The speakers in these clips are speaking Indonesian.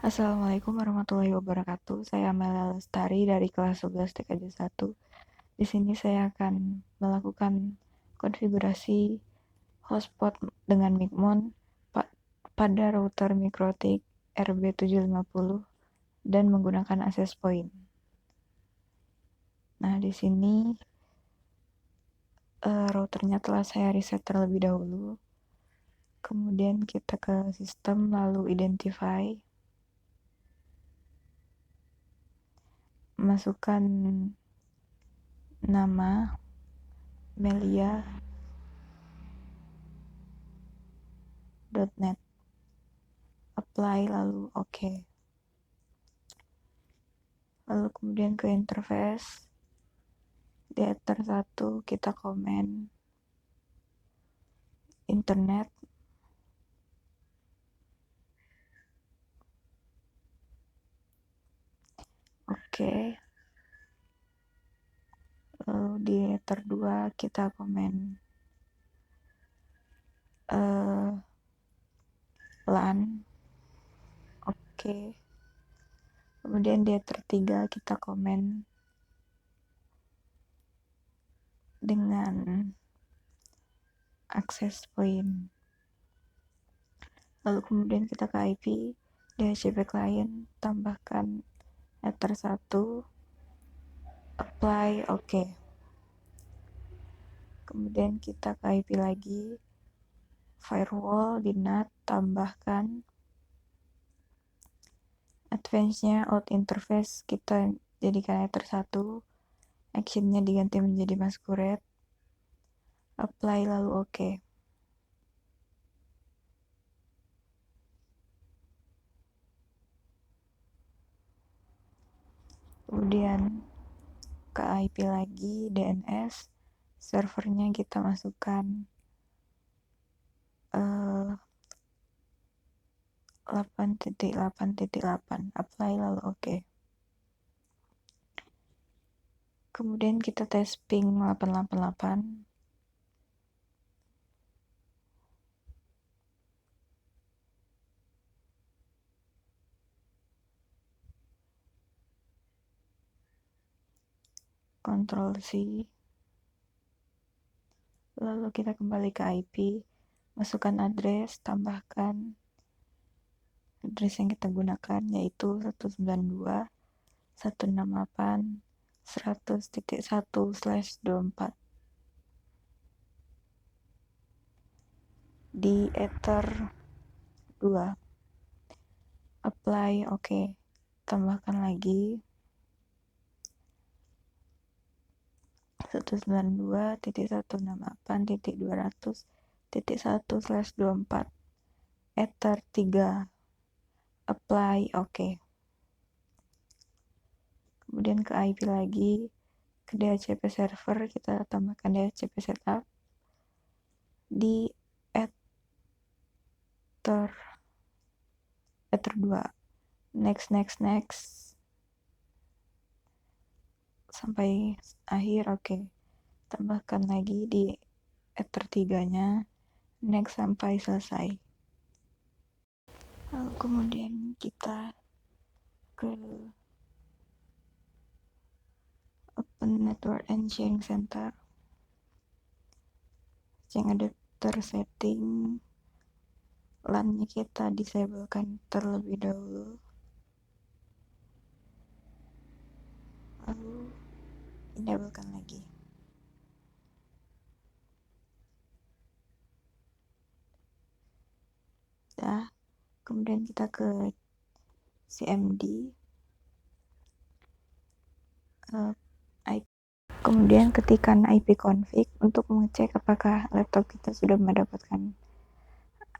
Assalamualaikum warahmatullahi wabarakatuh. Saya Amelia Lestari dari kelas 11 TKJ 1. Di sini saya akan melakukan konfigurasi hotspot dengan Micmon pada router Mikrotik RB750 dan menggunakan access point. Nah, di sini routernya telah saya reset terlebih dahulu. Kemudian kita ke sistem lalu identify. Masukkan nama melia.net, apply lalu OK. Lalu kemudian ke interface, di ether 1 kita komen internet. Oke. Lalu di ether 2 kita komen LAN. Oke. Kemudian di ether 3 kita komen dengan access point. Lalu kemudian kita ke IP, DHCP client, tambahkan ether 1, apply, OK. Kemudian kita ke IP lagi, firewall di NAT, tambahkan advance-nya out interface, kita jadikan ether 1, action-nya diganti menjadi masquerade, apply lalu OK. Kemudian ke IP lagi, DNS, servernya kita masukkan 8.8.8, apply lalu OK. Kemudian kita tes ping 888. Ctrl C. Lalu kita kembali ke IP, masukkan address, tambahkan address yang kita gunakan yaitu 192.168.100.1/24 di ether 2. Apply OK. Tambahkan lagi 192.168.200.1/24 ether 3. Apply OK. Kemudian ke IP lagi, ke DHCP server, kita tambahkan DHCP setup di ether 2. Next sampai akhir. OK. Tambahkan lagi di ether 3-nya, next sampai selesai. Lalu kemudian kita ke Open Network and Sharing Center yang ada tersetting, LAN-nya kita disablekan terlebih dahulu, lalu enablekan lagi. Kemudian kita ke CMD, kemudian ketikkan IP config untuk mengecek apakah laptop kita sudah mendapatkan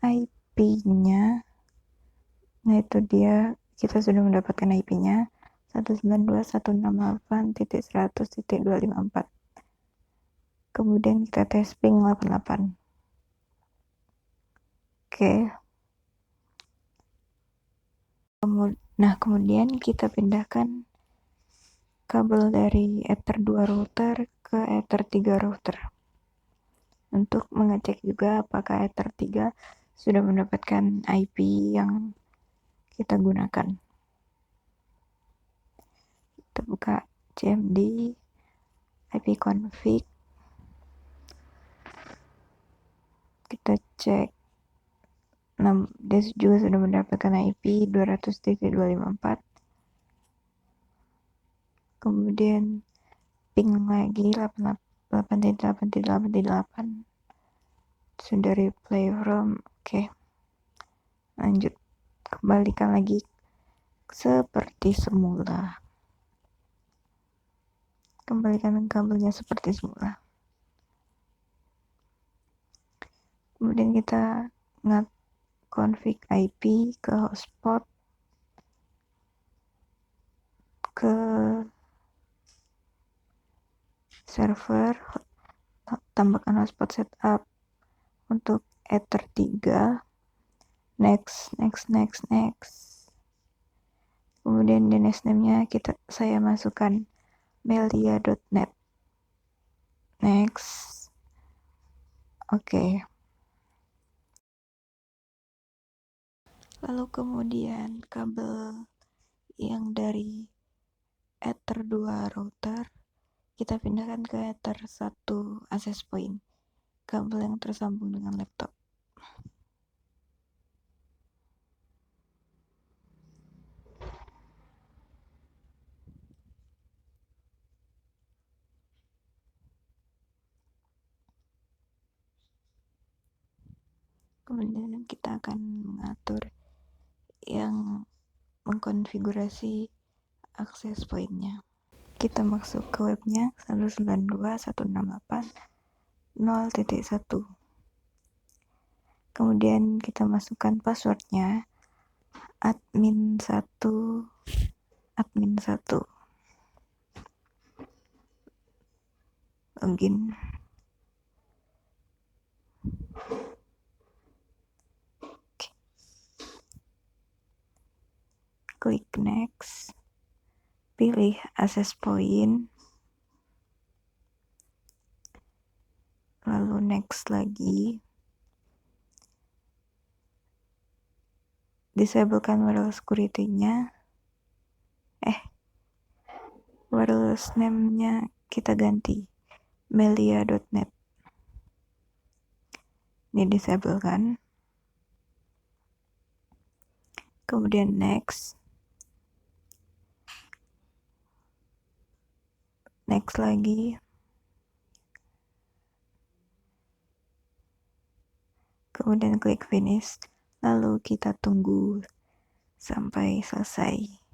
IP-nya. Nah, itu dia, kita sudah mendapatkan IP-nya 192.168.100.254. Kemudian kita tes ping 88. Oke. Nah, kemudian kita pindahkan kabel dari ether 2 router ke ether 3 router untuk mengecek juga apakah ether 3 sudah mendapatkan IP yang kita gunakan. Kita buka cmd ipconfig, kita cek dia juga sudah mendapatkan IP 200.254, kemudian ping lagi 88.8.8 sudah replay from. Oke. Lanjut, kembalikan lagi seperti semula, kembalikan kabelnya seperti semula. Kemudian kita config IP ke hotspot, ke server, tambahkan hotspot setup untuk Ether 3, next. Kemudian DNS name-nya saya masukkan melia.net, next. Oke. Lalu kemudian kabel yang dari Ether 2 router kita pindahkan ke Ether 1 access point, kabel yang tersambung dengan laptop. Kemudian kita akan mengatur yang mengkonfigurasi access point-nya. Kita masuk ke webnya 192.168.0.1. Kemudian kita masukkan passwordnya admin1. Login. Klik next, pilih access point, lalu next lagi, disablekan wireless security-nya, wireless name-nya kita ganti melia.net, ini disablekan. Kemudian next lagi, kemudian klik finish, lalu kita tunggu sampai selesai.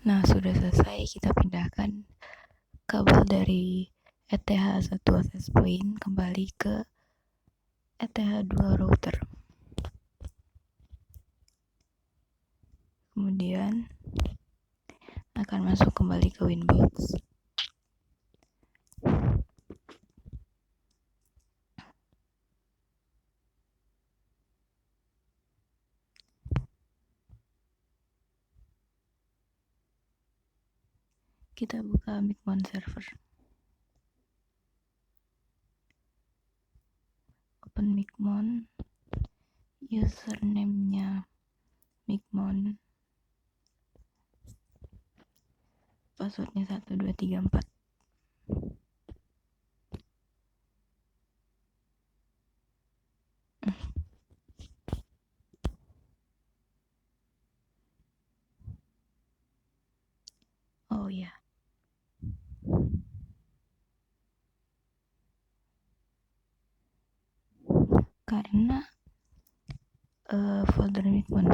Nah, sudah selesai, kita pindahkan kabel dari ETH1 access point kembali ke ETH2 router. Kemudian akan masuk kembali ke Winbox. Kita buka Micmon server. Open Micmon, username-nya Micmon, passwordnya 1234. Oh ya, karena folder Micmon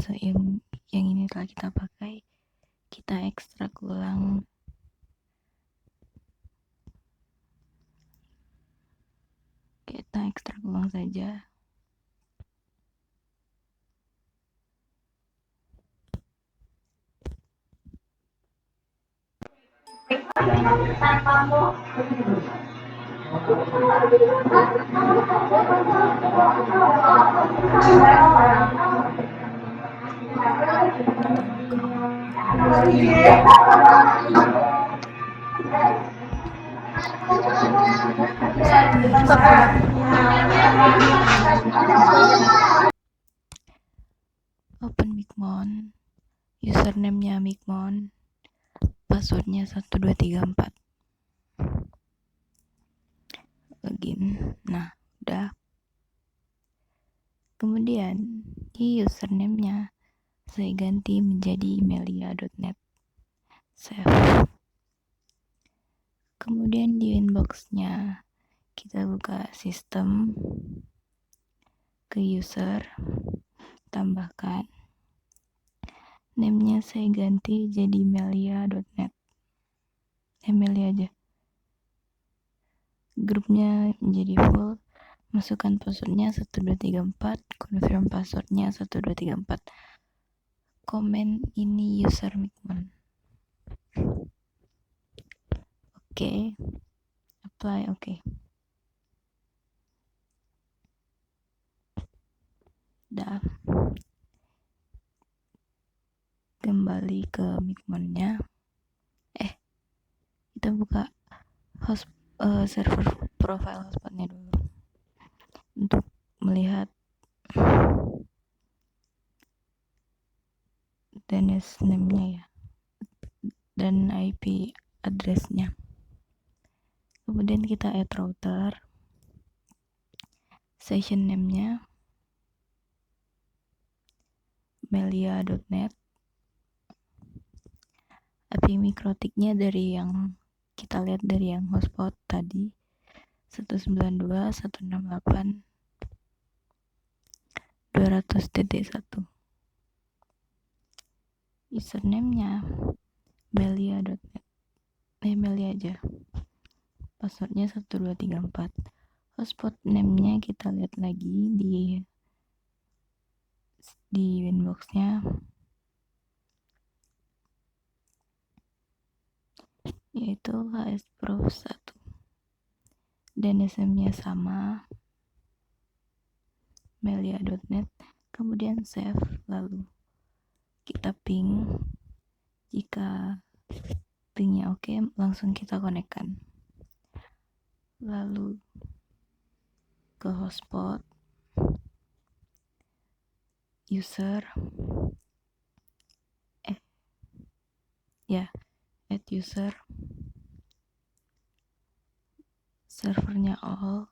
yang ini telah kita pakai, kita ekstrak ulang. Kita ekstrak ulang saja. Open Micmon, username-nya Micmon, passwordnya 1234. Login. Nah, udah. Kemudian di username-nya saya ganti menjadi melia.net. Save. Kemudian di inbox-nya kita buka sistem, ke user, tambahkan name-nya saya ganti jadi melia.net. Melia aja. Grupnya menjadi full, masukkan passwordnya 1234, confirm passwordnya 1234. Komen ini user Micmon. Oke. Apply, oke. Dah. Kembali ke Micmonnya. Kita buka server profile hotspotnya dulu untuk melihat DNS name-nya ya, dan IP address-nya. Kemudian kita add router, session name-nya melia.net, IP mikrotiknya dari yang kita lihat dari yang hotspot tadi 192.168.200.1. Username-nya melia.net, melia aja, passwordnya 1234. Hotspot name-nya kita lihat lagi di inbox-nya, yaitu hsprof1, dan SM-nya sama melia.net. Kemudian save, lalu kita ping. Jika pingnya oke, langsung kita konekkan. Lalu ke hotspot, user, add user, servernya all,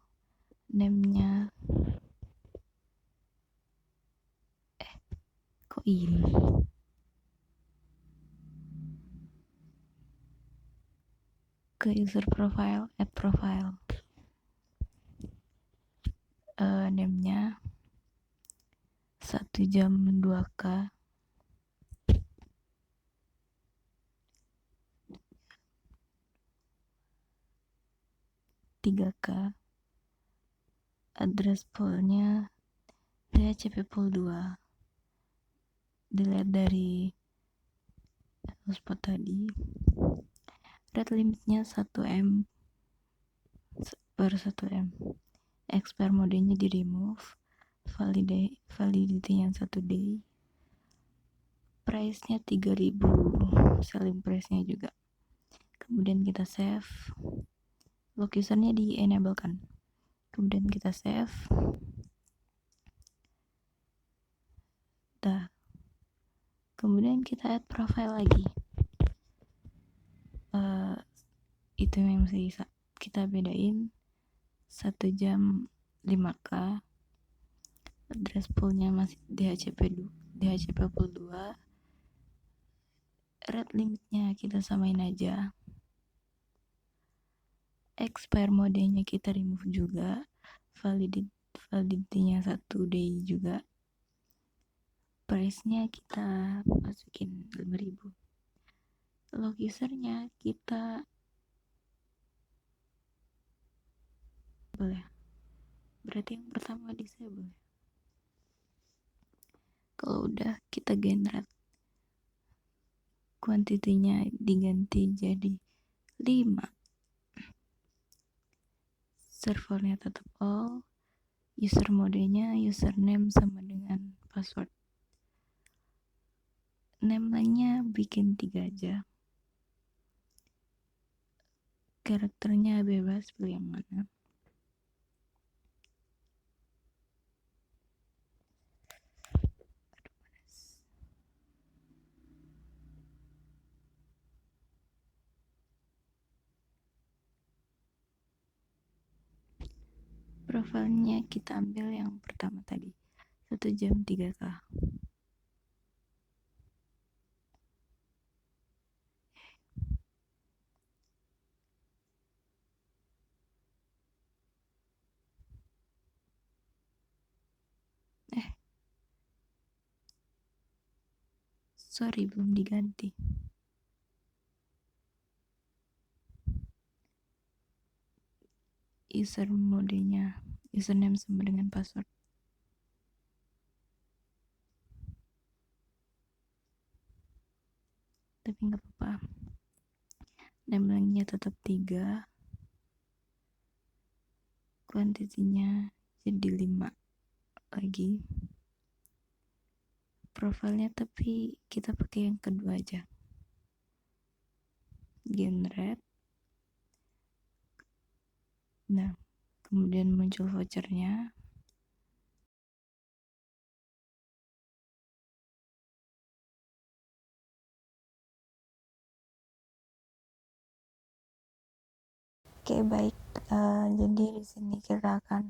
name-nya kok ini, ke user profile, add profile, name-nya 1 jam 2K, address poolnya DHCP pool 2, dilihat dari hotspot tadi. Rate limitnya 1M per 1M. Expire modenya di remove, validity-nya 1 day, price-nya 3.000, selling price-nya juga. Kemudian kita save, lock user-nya di enable kan. Kemudian kita save. Dah. Kemudian kita add profile lagi. Itu yang mesti kita bedain. 1 jam 5K, address poolnya masih DHCP pool 2, rate limitnya kita samain aja, expire modenya kita remove juga, validity-nya 1 day juga, price-nya kita masukin 5.000, log user-nya kita boleh, berarti yang pertama disable. Kalau udah kita generate, kuantitinya diganti jadi 5. Servernya tetap all, user modenya username sama dengan password. Name-nya bikin 3 aja. Karakternya bebas, pilih yang mana. Profilnya kita ambil yang pertama tadi, 1 jam 3K. Sorry, belum diganti. User modenya username sama dengan password. Tapi nggak apa-apa. Name-nya tetap 3. Kuantitinya jadi 5 lagi. Profilnya tapi kita pakai yang kedua aja. Generate. Nah, kemudian muncul vouchernya. Oke, baik. Jadi di sini kita akan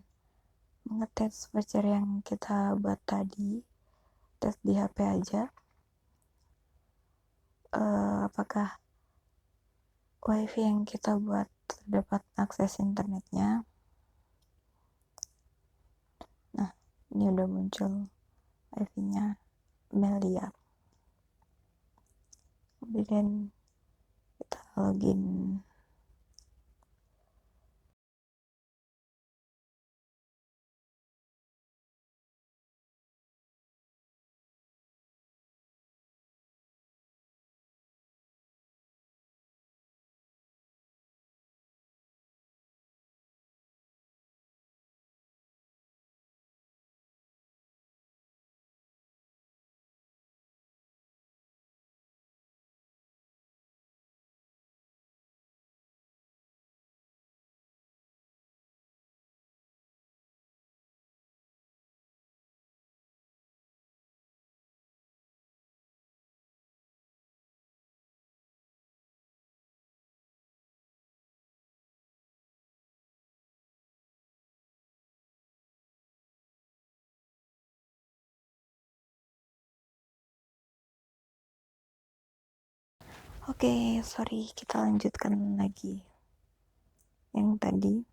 mengetes voucher yang kita buat tadi. Tes di HP aja. Apakah wifi yang kita buat terdapat akses internetnya. Nah, ini udah muncul wifi-nya Melia. Kemudian kita login. Oke, sorry, kita lanjutkan lagi yang tadi.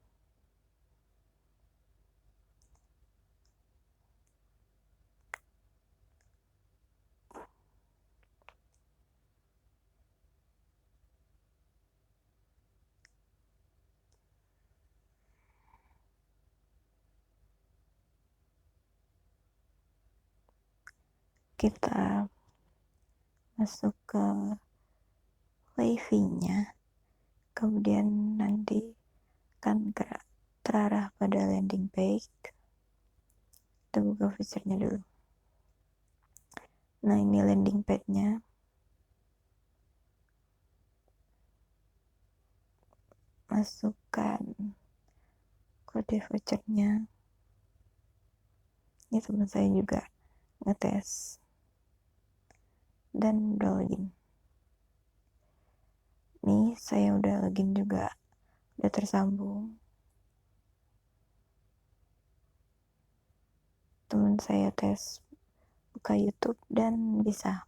Kita masuk ke wifi-nya, kemudian nanti akan terarah pada landing page. Kita buka vouchernya dulu. Nah, ini landing page-nya. Masukkan kode vouchernya. Ini teman saya juga ngetes dan udah login. Nih, saya udah login juga, udah tersambung. Teman saya tes buka YouTube dan bisa.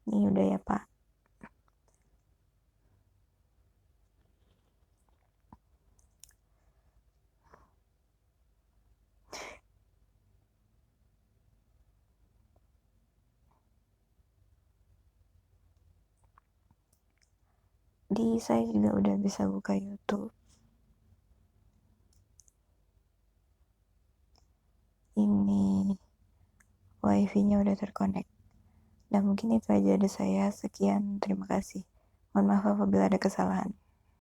Ini udah ya, Pak. Saya juga udah bisa buka YouTube. Ini wifi-nya udah terkonek. Dan mungkin itu aja dari saya. Sekian, terima kasih. Mohon maaf apabila ada kesalahan.